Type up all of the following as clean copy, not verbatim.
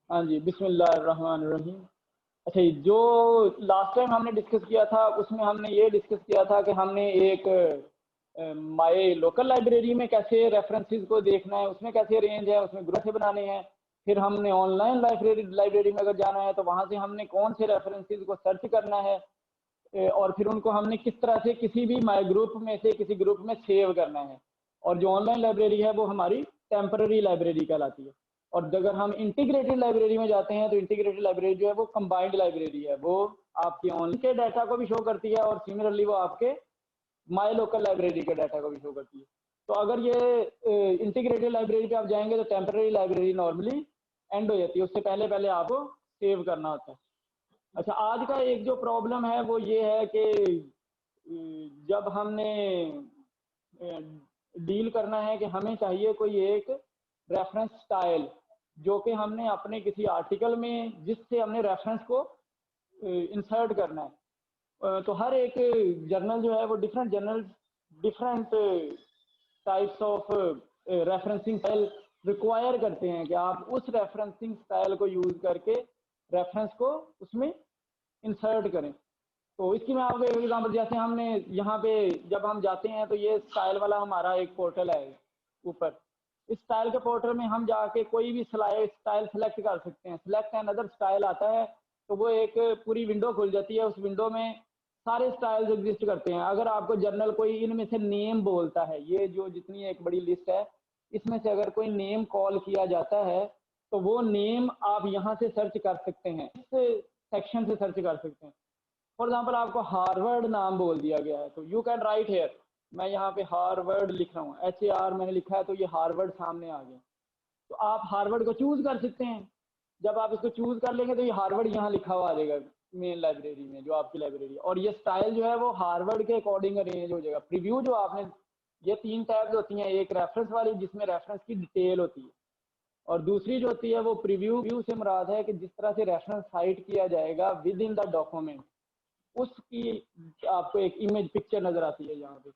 हाँ जी, बिस्मिल्लाहिर्रहमानिर्रहीम। अच्छा, जो लास्ट टाइम हमने डिस्कस किया था उसमें हमने ये डिस्कस किया था कि हमने एक माय लोकल लाइब्रेरी में कैसे रेफरेंसेस को देखना है, उसमें कैसे रेंज है, उसमें ग्रुप से बनाने हैं। फिर हमने ऑनलाइन लाइब्रेरी में अगर जाना है तो वहाँ से हमने कौन से रेफरेंसेस को सर्च करना है, और फिर उनको हमने किस तरह से किसी भी माई ग्रुप में से किसी ग्रुप में सेव करना है। और जो ऑनलाइन लाइब्रेरी है वो हमारी टेम्पररी लाइब्रेरी कहलाती है। और अगर हम इंटीग्रेटेड लाइब्रेरी में जाते हैं तो इंटीग्रेटेड लाइब्रेरी जो है वो कंबाइंड लाइब्रेरी है, वो आपके ऑनलाइन के डाटा को भी शो करती है और सिमिलरली वो आपके माई लोकल लाइब्रेरी के डाटा को भी शो करती है। तो अगर ये इंटीग्रेटेड लाइब्रेरी पे आप जाएंगे तो टेम्पररी लाइब्रेरी नॉर्मली एंड हो जाती है, उससे पहले पहले आपको सेव करना होता है। अच्छा, आज का एक जो प्रॉब्लम है वो ये है कि जब हमने डील करना है कि हमें चाहिए कोई एक रेफरेंस स्टाइल जो कि हमने अपने किसी आर्टिकल में जिससे हमने रेफरेंस को इंसर्ट करना है। तो हर एक जर्नल जो है वो different types of referencing style require करते हैं कि आप उस रेफरेंसिंग स्टाइल को यूज करके रेफरेंस को उसमें इंसर्ट करें। तो इसकी मैं आपको एक एग्जांपल, जैसे हमने यहाँ पे जब हम जाते हैं तो ये स्टाइल वाला हमारा एक पोर्टल है ऊपर। इस स्टाइल के पोर्टल में हम जाके कोई भी स्टाइल सेलेक्ट कर सकते हैं। सिलेक्ट अनदर स्टाइल आता है तो वो एक पूरी विंडो खुल जाती है। उस विंडो में सारे स्टाइल्स एग्जिस्ट करते हैं। अगर आपको जर्नल कोई इनमें से नेम बोलता है, ये जो जितनी एक बड़ी लिस्ट है इसमें से अगर कोई नेम कॉल किया जाता है तो वो नेम आप यहाँ से सर्च कर सकते हैं, इस सेक्शन से सर्च कर सकते हैं। फॉर एग्जाम्पल आपको हार्वर्ड नाम बोल दिया गया है तो यू कैन राइट हेयर, मैं यहाँ पे हार्वर्ड लिख रहा हूँ, HAR मैंने लिखा है तो ये हार्वर्ड सामने आ गया। तो आप हार्वर्ड को चूज कर सकते हैं। जब आप इसको चूज कर लेंगे तो ये हार्वर्ड यहाँ लिखा हुआ आ जाएगा मेन लाइब्रेरी में, जो आपकी लाइब्रेरी है। और ये स्टाइल जो है वो हार्वर्ड के अकॉर्डिंग अरेंज हो जाएगा। प्रीव्यू जो आपने, ये 3 टैब्स होती हैं, एक रेफरेंस वाली जिसमें रेफरेंस की डिटेल होती है, और दूसरी जो होती है वो प्रीव्यू। व्यू से मुराद है कि जिस तरह से रेफरेंस साइट किया जाएगा विद इन द डॉक्यूमेंट, उसकी आपको एक इमेज पिक्चर नजर आती है यहाँ पे।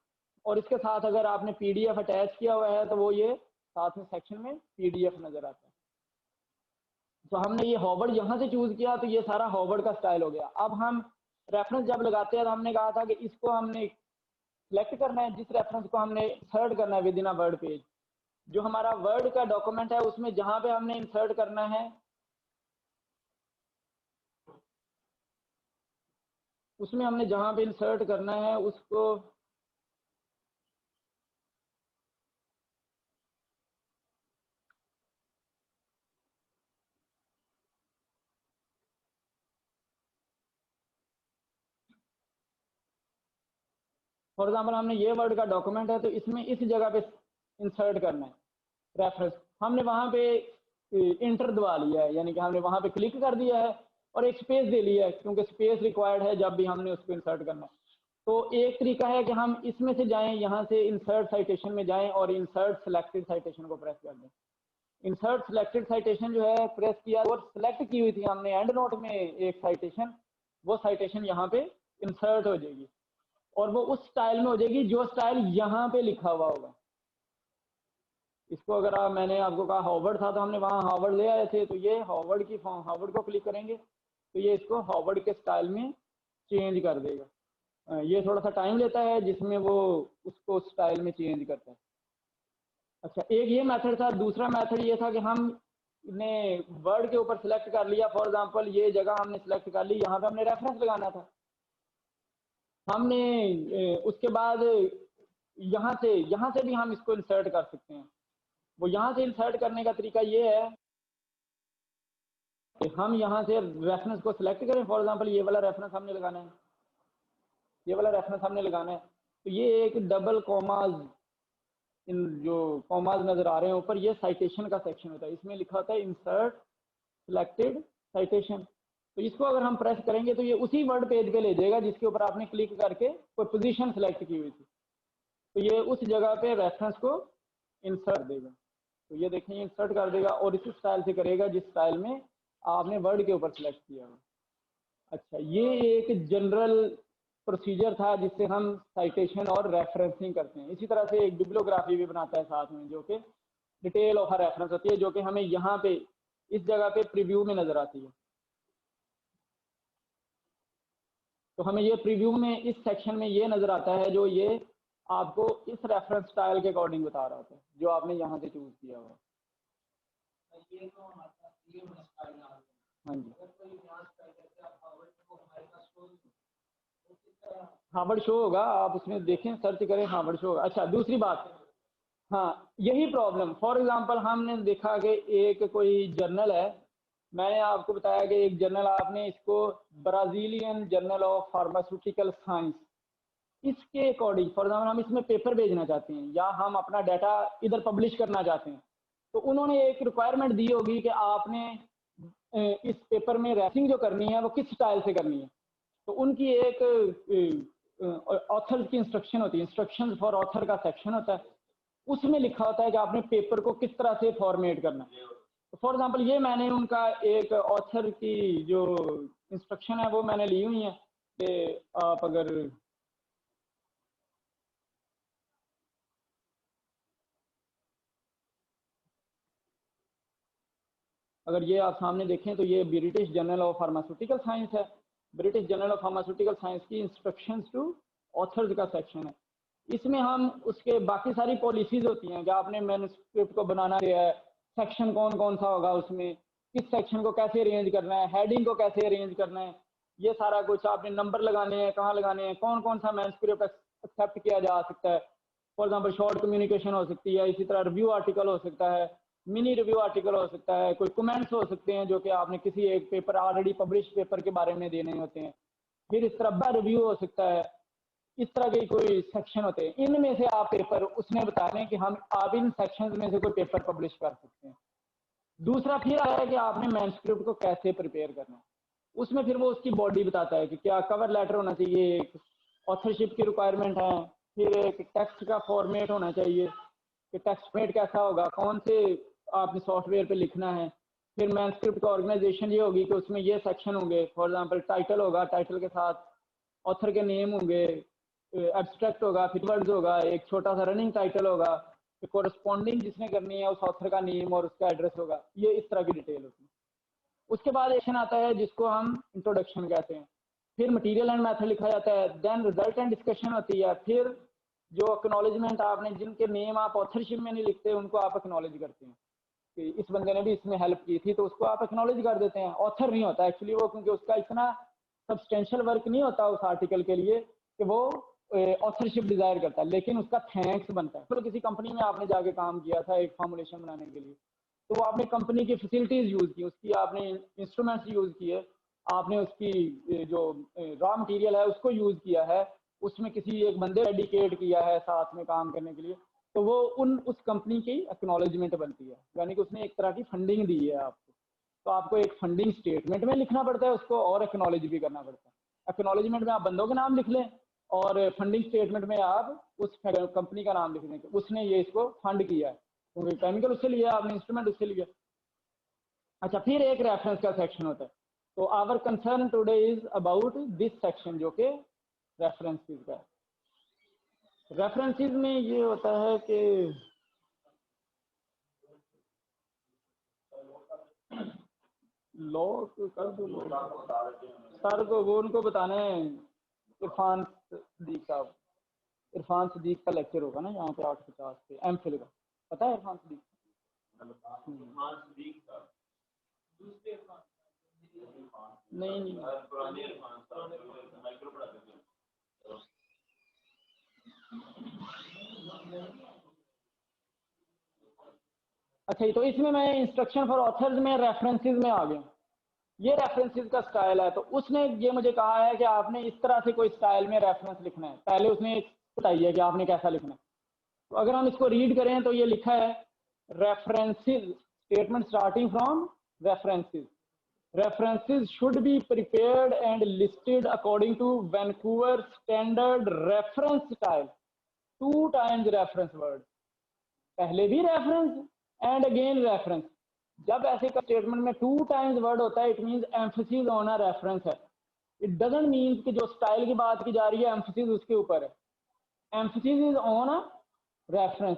और इसके साथ अगर आपने PDF अटैच किया हुआ है तो वो ये साथ में सेक्शन में PDF नजर आता है। तो हमने ये हॉवर्ड यहाँ से चूज किया तो ये सारा हॉवर्ड का स्टाइल हो गया। अब हम रेफरेंस जब लगाते हैं तो हमने कहा था कि इसको हमने सिलेक्ट करना है, जिस रेफरेंस को हमने इंसर्ट करना है with in a word page. जो हमारा वर्ड का डॉक्यूमेंट है उसमें जहां पे हमने इंसर्ट करना है, उसमें हमने जहां पे इंसर्ट करना है उसको फॉर एग्जाम्पल हमने ये वर्ड का डॉक्यूमेंट है तो इसमें इस जगह पे इंसर्ट करना है रेफरेंस। हमने वहां पे इंटर दबा लिया है, यानी कि हमने वहां पे क्लिक कर दिया है और एक स्पेस दे लिया है, क्योंकि स्पेस रिक्वायर्ड है जब भी हमने उसको इंसर्ट करना है। तो एक तरीका है कि हम इसमें से जाएं, यहाँ से इंसर्ट साइटेशन में जाएं और इंसर्ट सिलेक्टेड साइटेशन को प्रेस कर दें। इंसर्ट सिलेक्टेड साइटेशन जो है प्रेस किया और सिलेक्ट की हुई थी हमने एंड नोट में एक साइटेशन, वो साइटेशन यहाँ पे इंसर्ट हो जाएगी और वो उस स्टाइल में हो जाएगी जो स्टाइल यहाँ पे लिखा हुआ होगा। इसको अगर मैंने आपको कहा हॉवर्ड था तो हमने वहाँ हॉवर्ड ले आए थे, तो ये हॉवर्ड की फॉर्म, हॉवर्ड को क्लिक करेंगे तो ये इसको हॉवर्ड के स्टाइल में चेंज कर देगा। ये थोड़ा सा टाइम लेता है जिसमें वो उसको स्टाइल में चेंज करता है। अच्छा, एक ये मेथड था। दूसरा मेथड ये था कि हमने वर्ड के ऊपर सिलेक्ट कर लिया, फॉर एग्जांपल ये जगह हमने सिलेक्ट कर ली, यहाँ पे हमने रेफरेंस लगाना था। हमने उसके बाद यहाँ से भी हम इसको इंसर्ट कर सकते हैं। वो यहाँ से इंसर्ट करने का तरीका ये है कि हम यहाँ से रेफरेंस को सिलेक्ट करें। फॉर एग्जांपल ये वाला रेफरेंस हमने लगाना है, ये वाला रेफरेंस हमने लगाना है, तो ये एक डबल कॉमाज, इन जो कॉमाज नजर आ रहे हैं ऊपर, ये साइटेशन का सेक्शन होता है। इसमें लिखा होता है इंसर्ट सिलेक्टेड साइटेशन। तो इसको अगर हम प्रेस करेंगे तो ये उसी वर्ड पेज पे ले जाएगा जिसके ऊपर आपने क्लिक करके कोई पोजीशन सेलेक्ट की हुई थी। तो ये उस जगह पे रेफरेंस को इंसर्ट देगा। तो ये देखें इंसर्ट कर देगा और इसी स्टाइल से करेगा जिस स्टाइल में आपने वर्ड के ऊपर सिलेक्ट किया हो। अच्छा, ये एक जनरल प्रोसीजर था जिससे हम साइटेशन और रेफरेंसिंग करते हैं। इसी तरह से एक बिब्लियोग्राफी भी बनाता है साथ में, जो कि डिटेल ऑफ रेफरेंस होती है, जो कि हमें यहाँ पे इस जगह पे प्रीव्यू में नजर आती है। तो हमें ये प्रीव्यू में इस सेक्शन में ये नजर आता है जो ये आपको इस रेफरेंस स्टाइल के अकॉर्डिंग बता रहा होता है जो आपने यहाँ से चूज किया हुआ। हाँ जी, हार्वर्ड शो होगा, आप उसमें देखें, सर्च करें, हार्वर्ड शो होगा। अच्छा, दूसरी बात, हाँ यही प्रॉब्लम, फॉर एग्जांपल हमने देखा कि एक कोई जर्नल है, मैंने आपको बताया कि एक जर्नल, आपने इसको Brazilian journal of Pharmaceutical science, इसके अकॉर्डिंग फॉर एग्जाम्पल हम इसमें पेपर भेजना चाहते हैं या हम अपना डाटा इधर पब्लिश करना चाहते हैं, तो उन्होंने एक रिक्वायरमेंट दी होगी कि आपने इस पेपर में रैपिंग जो करनी है वो किस स्टाइल से करनी है। तो उनकी एक ऑथर की इंस्ट्रक्शन होती है, इंस्ट्रक्शन फॉर ऑथर का सेक्शन होता है, उसमें लिखा होता है कि आपने पेपर को किस तरह से फॉर्मेट करना है। तो फॉर एग्जांपल ये मैंने उनका एक ऑथर की जो इंस्ट्रक्शन है वो मैंने ली हुई है कि आप अगर ये आप सामने देखें तो ये British Journal of Pharmaceutical Science है, British Journal of Pharmaceutical Science की इंस्ट्रक्शंस टू ऑथर्स का सेक्शन है। इसमें हम उसके बाकी सारी पॉलिसीज होती हैं कि आपने मैन्युस्क्रिप्ट को बनाना है, सेक्शन कौन कौन सा होगा उसमें, किस सेक्शन को कैसे अरेंज करना है, हेडिंग को कैसे अरेंज करना है, ये सारा कुछ आपने नंबर लगाने हैं, कहाँ लगाने हैं, कौन कौन सा मैन्युस्क्रिप्ट एक्सेप्ट किया जा सकता है। फॉर एग्जाम्पल शॉर्ट कम्युनिकेशन हो सकती है, इसी तरह रिव्यू आर्टिकल हो सकता है, मिनी रिव्यू आर्टिकल हो सकता है, कोई कमेंट्स हो सकते हैं जो कि आपने किसी एक पेपर ऑलरेडी पब्लिश पेपर के बारे में देने होते हैं, फिर इस तरह रिव्यू हो सकता है, इस तरह के कोई सेक्शन होते हैं, इनमें से आप पेपर उसने बता दें कि हम आप इन सेक्शंस में से कोई पेपर पब्लिश कर सकते हैं। दूसरा फिर आया है कि आपने मैन्युस्क्रिप्ट को कैसे प्रिपेयर करना है, उसमें फिर वो उसकी बॉडी बताता है कि क्या कवर लेटर होना चाहिए, एक ऑथरशिप की रिक्वायरमेंट है, फिर एक टेक्स्ट का फॉर्मेट होना चाहिए कि टेक्स्ट फॉर्मेट कैसा होगा, कौन से आपने सॉफ्टवेयर पे लिखना है, फिर मैन्युस्क्रिप्ट का ऑर्गेनाइजेशन ये होगी कि उसमें ये सेक्शन होंगे, फॉर एग्जांपल टाइटल होगा, टाइटल के साथ ऑथर के नेम होंगे, एब्स्ट्रैक्ट होगा, फिर वर्ड्स होगा, एक छोटा सा रनिंग टाइटल होगा, फिर कोरस्पॉन्डिंग जिसने करनी है उस ऑथर का नेम और उसका एड्रेस होगा, ये इस तरह की डिटेल होती है। उसके बाद सेक्शन आता है जिसको हम इंट्रोडक्शन कहते हैं, फिर मटेरियल एंड मेथड लिखा जाता है, देन रिजल्ट एंड डिस्कशन होती है, फिर जो एक्नॉलेजमेंट, आपने जिनके नेम आप ऑथरशिप में नहीं लिखते उनको आप एक्नॉलेज करते हैं कि इस बंदे ने भी इसमें हेल्प की थी, तो उसको आप एक्नॉलेज कर देते हैं। ऑथर नहीं होता एक्चुअली वो, क्योंकि उसका इतना सब्सटेंशियल वर्क नहीं होता उस आर्टिकल के लिए कि वो ऑथरशिप डिजायर करता है, लेकिन उसका थैंक्स बनता है। तो किसी कंपनी में आपने जाके काम किया था एक फॉर्मुलेशन बनाने के लिए, तो वो आपने कंपनी की फैसिलिटीज यूज की, उसकी आपने इंस्ट्रूमेंट्स यूज किए, आपने उसकी जो रॉ मटेरियल है उसको यूज किया है, उसमें किसी एक बंदे डेडिकेट किया है साथ में काम करने के लिए, तो वो उस कंपनी की एक्नॉलेजमेंट बनती है, यानी कि उसने एक तरह की फंडिंग दी है आपको। तो आपको एक फंडिंग स्टेटमेंट में लिखना पड़ता है उसको, और एक्नॉलेज भी करना पड़ता है। एक्नॉलेजमेंट में आप बंदों के नाम लिख लें और फंडिंग स्टेटमेंट में आप उस कंपनी का नाम लिख दें कि उसने ये इसको फंड किया है, क्योंकि केमिकल उससे लिया, आपने इंस्ट्रूमेंट उससे लिया। अच्छा, फिर एक रेफरेंस का सेक्शन होता है। तो our concern today is about this section जो कि रेफरेंसेस का है। रेफरेंसेस में ये होता है कि लॉ कर दो, सर को वो उनको बताना है, इरफान सदीक साहब, इरफान सदीक का लेक्चर होगा ना यहाँ पे 850 पे एमफिल का, पता है इरफान सदीक? नहीं नहीं, अच्छा तो इसमें मैं इंस्ट्रक्शन फॉर ऑथर्स में रेफरेंसेस में आ गया, ये रेफरेंसेस का स्टाइल है। तो उसने ये मुझे कहा है कि आपने इस तरह से कोई स्टाइल में रेफरेंस लिखना है, पहले उसने बताइए कि आपने कैसा लिखना है। तो अगर हम इसको रीड करें तो ये लिखा है references statement starting from references, references should be prepared and listed according to Vancouver standard reference style, 2 times reference word, पहले भी रेफरेंस एंड अगेन रेफरेंस। जब ऐसे का स्टेटमेंट में 2 टाइम्स वर्ड होता है, it means emphasis on a reference है। It doesn't mean कि जो स्टाइल की बात की जा रही है एम्फसिस उसके ऊपर है, emphasis is on a reference.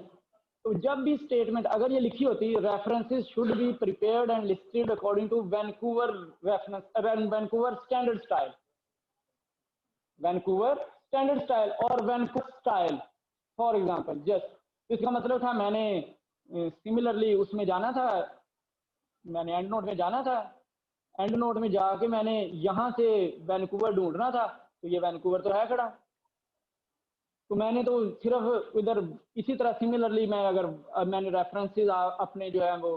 तो जब भी स्टेटमेंट अगर ये लिखी होती references should be prepared and listed according to Vancouver reference Vancouver standard style, Vancouver standard style और Vancouver style for example just, इसका मतलब था मैंने सिमिलरली उसमें जाना था, मैंने एंड नोट में जाना था, एंड नोट में जाके मैंने यहाँ से वैंकूवर ढूंढना था, तो ये वैंकूवर तो है खड़ा, तो मैंने तो सिर्फ इधर इसी तरह सिमिलरली मैं अगर मैंने रेफरेंसेस अपने जो है वो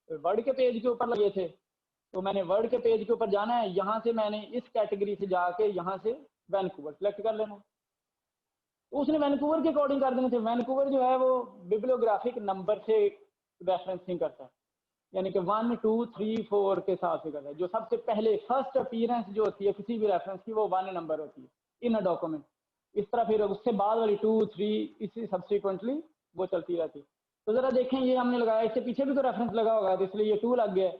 वर्ड के पेज के ऊपर लगे थे, तो मैंने वर्ड के पेज के ऊपर जाना है, यहाँ से मैंने इस कैटेगरी से जाके यहाँ से वैंकूवर सेलेक्ट कर लेना, तो उसने वैंकूवर के अकॉर्डिंग कर देने थे। वैंकूवर जो है वो बिब्लियोग्राफिक नंबर से रेफरेंसिंग करता है, यानी कि 1 2 3 4 के हिसाब से करता है। जो सबसे पहले फर्स्ट अपीयरेंस जो होती है किसी भी रेफरेंस की वो 1 नंबर होती है इन अ डॉक्यूमेंट, इस तरह फिर उससे बाद वाली 2 3 इसी सब्सिक्वेंटली वो चलती रहती है। तो जरा देखें ये हमने लगाया, इससे पीछे भी तो रेफरेंस लगा होगा, तो इसलिए ये 2 लग गया,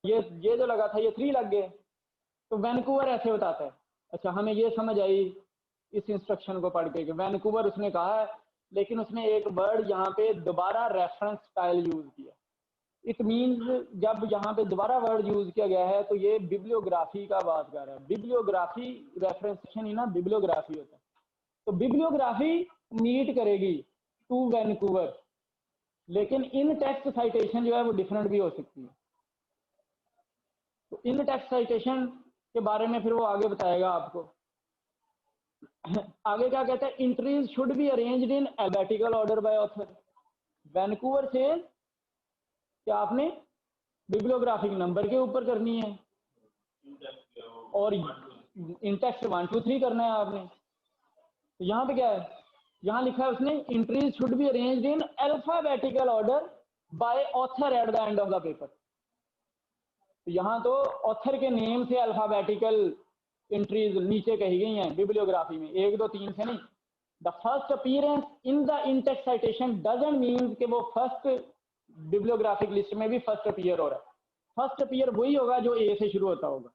ये जो लगा था ये 3 लग गए, तो वैंकूवर ऐसे बताता है। अच्छा हमें ये समझ आई इस इंस्ट्रक्शन को पढ़ के कि वैंकूवर उसने कहा है, लेकिन उसने एक वर्ड यहाँ पे दोबारा रेफरेंस स्टाइल यूज किया। इट मीन्स जब यहाँ पे दोबारा वर्ड यूज किया गया है तो ये बिब्लियोग्राफी का बात कर रहा है। बिब्लियोग्राफी रेफरेंसेशन ही ना बिब्लियोग्राफी होता है, तो बिब्लियोग्राफी मीट करेगी टू वैंकूवर, लेकिन इन टेक्स्ट साइटेशन जो है वो डिफरेंट भी हो सकती है। तो इन टेक्स्ट साइटेशन के बारे में फिर वो आगे बताएगा आपको। आगे क्या कहता है, entries should be arranged in alphabetical order by author. Vancouver से क्या आपने बिब्लियोग्राफिक नंबर के ऊपर करनी है और इन टेक्स्ट 1 2 3 करना है आपने। तो यहाँ पे क्या है, यहाँ लिखा है उसने entries should be arranged in alphabetical order by author at the end of the paper. तो यहाँ तो ऑथर के नेम से अल्फाबेटिकल एंट्रीज नीचे कही गई हैं बिब्लियोग्राफी में, 1 2 3 से नहीं। The first appearance in the in-text citation doesn't mean कि वो फर्स्ट बिब्लियोग्राफिक लिस्ट में भी फर्स्ट अपीयर हो रहा है। फर्स्ट अपीयर वही होगा जो ए से शुरू होता होगा,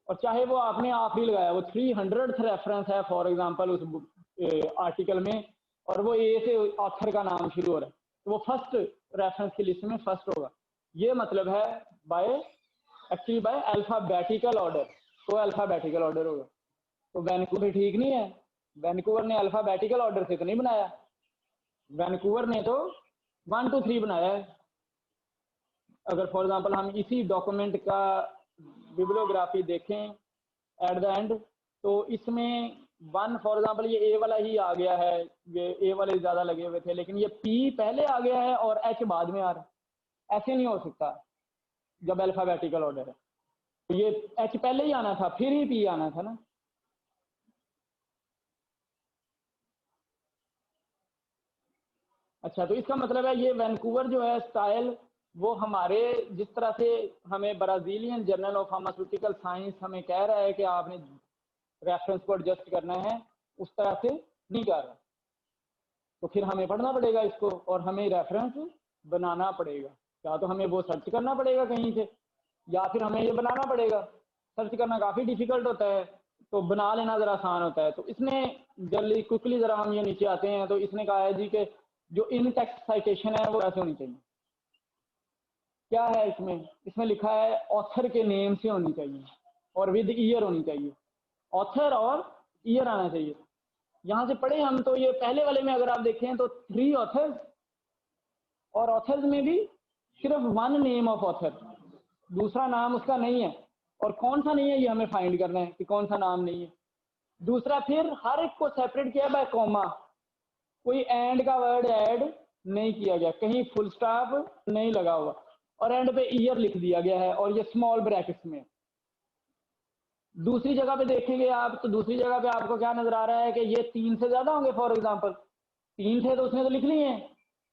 और चाहे वो आपने आखिरी लगाया, वो 300th रेफरेंस है फॉर एग्जांपल उस आर्टिकल में, और वो ए से ऑथर का नाम शुरू हो रहा है, तो वो फर्स्ट रेफरेंस की लिस्ट में फर्स्ट होगा। ये मतलब है by actually by alphabetical order, तो अल्फाबेटिकल ऑर्डर होगा। तो वैंकूवर ठीक नहीं है, वैंकूवर ने अल्फाबेटिकल ऑर्डर से तो नहीं बनाया, वैंकूवर ने तो 1 2 3 बनाया है। अगर फॉर एग्जांपल हम इसी डॉक्यूमेंट का बिब्लियोग्राफी देखें एट द एंड, तो इसमें 1 फॉर एग्जांपल ये ए वाला ही आ गया है, ये ए वाले ज्यादा लगे हुए थे, लेकिन ये पी पहले आ गया है और एच बाद में आ रहा है। ऐसे नहीं हो सकता जब अल्फाबेटिकल ऑर्डर है, तो ये एच पहले ही आना था फिर ही पी आना था ना। अच्छा, तो इसका मतलब है ये वैंकूवर जो है स्टाइल, वो हमारे जिस तरह से हमें Brazilian journal of Pharmaceutical science हमें कह रहा है कि आपने रेफरेंस को एडजस्ट करना है, उस तरह से नहीं कर रहा। तो फिर हमें पढ़ना पड़ेगा इसको और हमें रेफरेंस बनाना पड़ेगा, या तो हमें वो सर्च करना पड़ेगा कहीं से, या फिर हमें ये बनाना पड़ेगा। सर्च करना काफ़ी डिफिकल्ट होता है, तो बना लेना ज़रा आसान होता है। तो इसने जल्दी क्विकली ज़रा हम ये नीचे आते हैं, तो इसने कहा है जी कि जो इन टेक्स्ट साइटेशन है वो ऐसे होनी चाहिए। क्या है इसमें, इसमें लिखा है ऑथर के नेम से होनी चाहिए और विद ईयर होनी चाहिए, ऑथर और ईयर आना चाहिए। यहाँ से पढ़े हम, तो ये पहले वाले में अगर आप देखें तो 3 ऑथर्स, और ऑथर्स में भी सिर्फ 1 नेम ऑफ ऑथर, दूसरा नाम उसका नहीं है, और कौन सा नहीं है ये हमें फाइंड करना है कि कौन सा नाम नहीं है। दूसरा फिर हर एक को सेपरेट किया बाय कॉमा, कोई एंड का वर्ड ऐड नहीं किया गया, कहीं फुल स्टॉप नहीं लगा हुआ, और एंड पे ईयर लिख दिया गया है और ये स्मॉल ब्रैकेट्स में। दूसरी जगह पे देखेंगे आप, तो दूसरी जगह पे आपको क्या नजर आ रहा है कि ये 3 से ज्यादा होंगे। फॉर एग्जांपल 3 थे तो उसने तो लिख लिए हैं,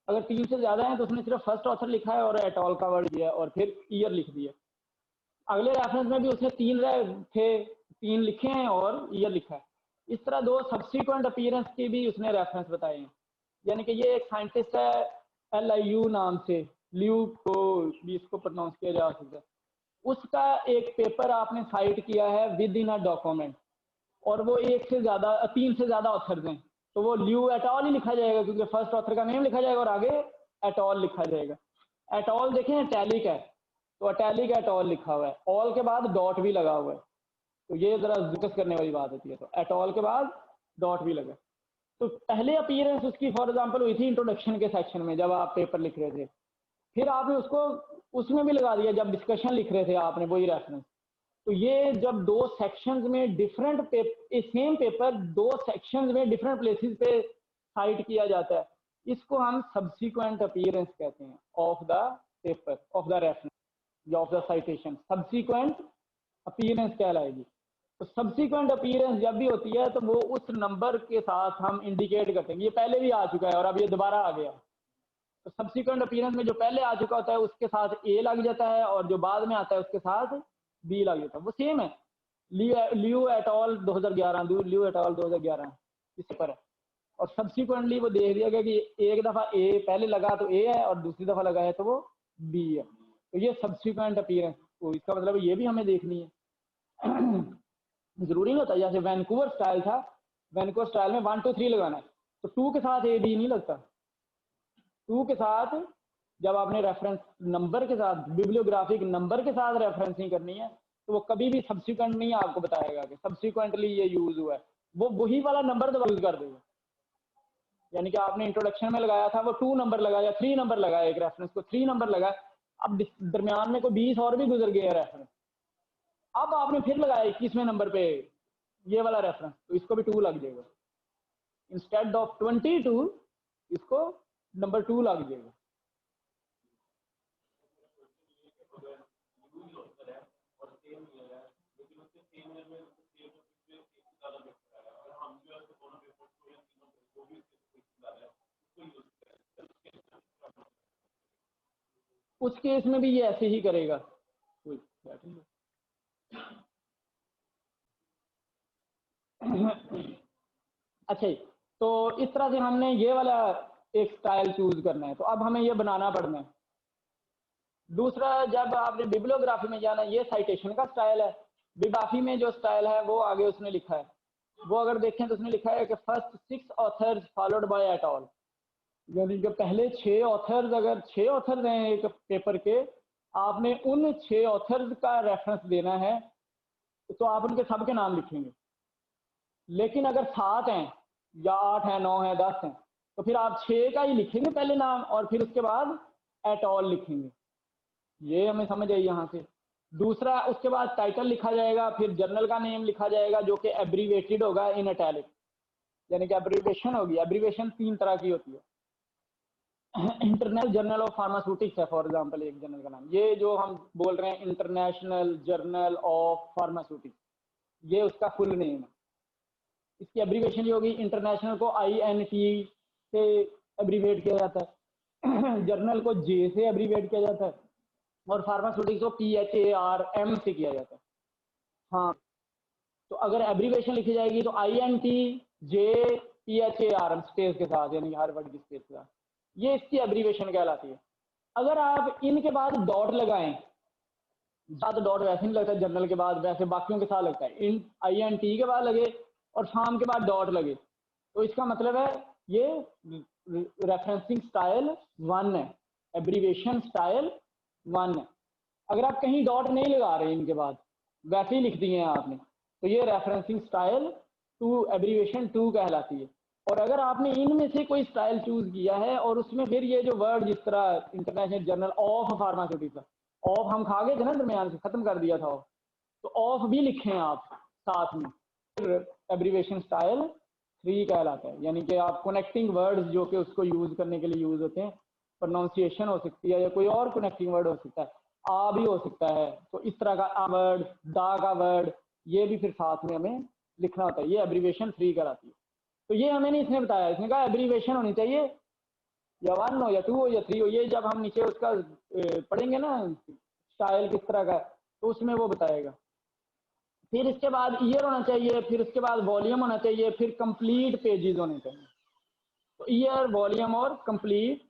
अगर 3 से ज्यादा है तो उसने सिर्फ फर्स्ट ऑथर लिखा है और एट ऑल का वर्ड दिया और फिर ईयर लिख दिया। अगले रेफरेंस में भी उसने 3 थे, 3 लिखे हैं और ईयर लिखा है। इस तरह 2 सब्सिक्वेंट अपीयरेंस की भी उसने रेफरेंस बताए हैं। यानी कि ये एक साइंटिस्ट है LIU नाम से, ल्यू को भी इसको प्रोनाउंस किया जा सकता है, उसका एक पेपर आपने साइट किया है विद इन अ डॉक्यूमेंट, और वो 1 से ज्यादा 3 से ज्यादा ऑथर्स हैं, तो वो ल्यू एट ऑल ही लिखा जाएगा, क्योंकि फर्स्ट ऑथर का नेम लिखा जाएगा और आगे एट ऑल लिखा जाएगा। एट ऑल देखें इटैलिक है, तो इटैलिक एट ऑल लिखा हुआ है, ऑल के बाद डॉट भी लगा हुआ है, तो ये जरा जिक्र करने वाली बात होती है। तो एट ऑल के बाद डॉट भी लगा। तो पहले अपीयरेंस उसकी फॉर एग्जांपल हुई थी इंट्रोडक्शन के सेक्शन में, जब आप पेपर लिख रहे थे, फिर आपने उसको उसमें भी लगा दिया जब डिस्कशन लिख रहे थे आपने वही रेफरेंस। तो ये जब दो सेक्शंस में डिफरेंट सेम पेपर दो सेक्शंस में डिफरेंट प्लेसेस पे साइट किया जाता है, इसको हम सब्सिक्वेंट अपीयरेंस कहते हैं of the paper, of the reference या of the citation, subsequent appearance कहलाएगी। तो सब्सिक्वेंट अपीयरेंस जब भी होती है तो वो उस नंबर के साथ हम इंडिकेट करते हैं। ये पहले भी आ चुका है और अब ये दोबारा आ गया। तो सब्सिक्वेंट अपीयरेंस में जो पहले आ चुका होता है उसके साथ ए लग जाता है, और जो बाद में आता है उसके साथ बी लग जाता है। वो सेम है, ल्यू एट ऑल 2011, ल्यू एट ऑल 2011 इस पर है। और सब्सिक्वेंटली वो देख दिया गया कि एक दफा ए पहले लगा तो ए है और दूसरी दफा लगा है तो वो बी है। तो ये सब्सिक्वेंट अपीयरेंस, तो इसका मतलब ये भी हमें देखनी है। जरूरी नहीं होता, जैसे वैंकूवर स्टाइल था, वैंकूवर स्टाइल में 1 2 3 लगाना है, तो 2 के साथ ए बी नहीं लगता। 2 के साथ जब आपने रेफरेंस नंबर के साथ, बिब्लियोग्राफिक नंबर के साथ रेफरेंसिंग करनी है, तो वो कभी भी सब्सिक्वेंट नहीं आपको बताएगा कि सब्सिक्वेंटली ये यूज हुआ है, वो वही वाला नंबर दोबारा यूज कर देगा। यानी कि आपने इंट्रोडक्शन में लगाया था वो 2 नंबर लगाया, 3 नंबर लगाया, एक रेफरेंस को 3 नंबर लगाया, अब दरमियान में कोई 20 और भी गुजर गया रेफरेंस, अब आपने फिर लगाया 21वें नंबर पे ये वाला रेफरेंस, तो इसको भी 2 लग जाएगा। इंस्टेड ऑफ 22 इसको नंबर 2 लग जाएगा। उस केस में भी ये ऐसे ही करेगा। अच्छा, तो इस तरह से हमने ये वाला एक स्टाइल चूज करना है, तो अब हमें ये बनाना पड़ना है। दूसरा, जब आपने बिब्लियोग्राफी में जाना, ये साइटेशन का स्टाइल है। बिब्लियोग्राफी में जो स्टाइल है वो आगे उसने लिखा है, वो अगर देखें तो उसने लिखा है कि first 6 authors followed by at all, यानी कि पहले 6 ऑथर्स, अगर 6 ऑथर्स हैं एक पेपर के, आपने उन 6 ऑथर्स का रेफरेंस देना है, तो आप उनके सबके नाम लिखेंगे। लेकिन अगर 7 हैं या 8 हैं, 9 हैं, 10 हैं, तो फिर आप 6 का ही लिखेंगे पहले नाम, और फिर उसके बाद एट ऑल लिखेंगे। ये हमें समझ आई यहाँ से। दूसरा, उसके बाद टाइटल लिखा जाएगा, फिर जर्नल का नेम लिखा जाएगा जो कि एब्रीवेटेड होगा इन इटैलिक, यानी कि एब्रीवेशन होगी। एब्रीवेशन 3 तरह की होती है। इंटरनेशनल जर्नल ऑफ फार्मास्यूटिक्स है फॉर एग्जांपल एक जर्नल का नाम, ये जो हम बोल रहे हैं इंटरनेशनल जर्नल ऑफ फार्मास्यूटिक्स, ये उसका फुल नेम है। इसकी एब्रीवेशन ये होगी, इंटरनेशनल को INT से एब्रीवेट किया जाता है, जर्नल को J से एब्रीवेट किया जाता है, और फार्मास्यूटिक्स को PHARM से किया जाता है। हाँ, तो अगर एब्रीवेशन लिखी जाएगी तो INT J PHARM स्पेस के साथ, यानी हर वर्ड की स्पेस के साथ, ये इसकी एब्रीवेशन कहलाती है। अगर आप इनके बाद डॉट लगाएं, ज्यादा डॉट वैसे नहीं लगता जर्नल के बाद, वैसे बाकियों के साथ लगता है, इन INT के बाद लगे और फार्म के बाद डॉट लगे, तो इसका मतलब है ये रेफरेंसिंग स्टाइल 1 है, एब्रीवेशन स्टाइल 1 है। अगर आप कहीं डॉट नहीं लगा रहे इनके बाद, वैसे ही लिख दिए हैं आपने, तो ये रेफरेंसिंग स्टाइल 2, एब्रीवेशन 2 कहलाती है। और अगर आपने इनमें से कोई स्टाइल चूज किया है और उसमें फिर ये जो वर्ड, जिस तरह international journal of pharmaceutics, of हम खा गए थे ना दरमियान से, खत्म कर दिया था, तो ऑफ भी लिखें आप साथ में, एब्रीवेशन स्टाइल 3 कहलाता है। यानी कि आप कनेक्टिंग वर्ड्स जो कि उसको यूज करने के लिए यूज होते हैं, प्रोनाउंसिएशन हो सकती है या कोई और कनेक्टिंग वर्ड हो सकता है, आ भी हो सकता है, तो इस तरह का आ वर्ड, दा का वर्ड, ये भी फिर साथ में हमें लिखना होता है। ये एब्रीवेशन 3 कहलाती है। तो ये हमें नहीं इसने बताया, इसने कहा एब्रीवेशन होनी चाहिए या 1 हो या 2 हो या 3 हो। ये जब हम नीचे उसका पढ़ेंगे ना स्टाइल किस तरह का, तो उसमें वो बताएगा। फिर इसके बाद ईयर होना चाहिए, फिर उसके बाद वॉल्यूम होना चाहिए, फिर कंप्लीट पेजेस होने चाहिए। तो ईयर, वॉल्यूम और कंप्लीट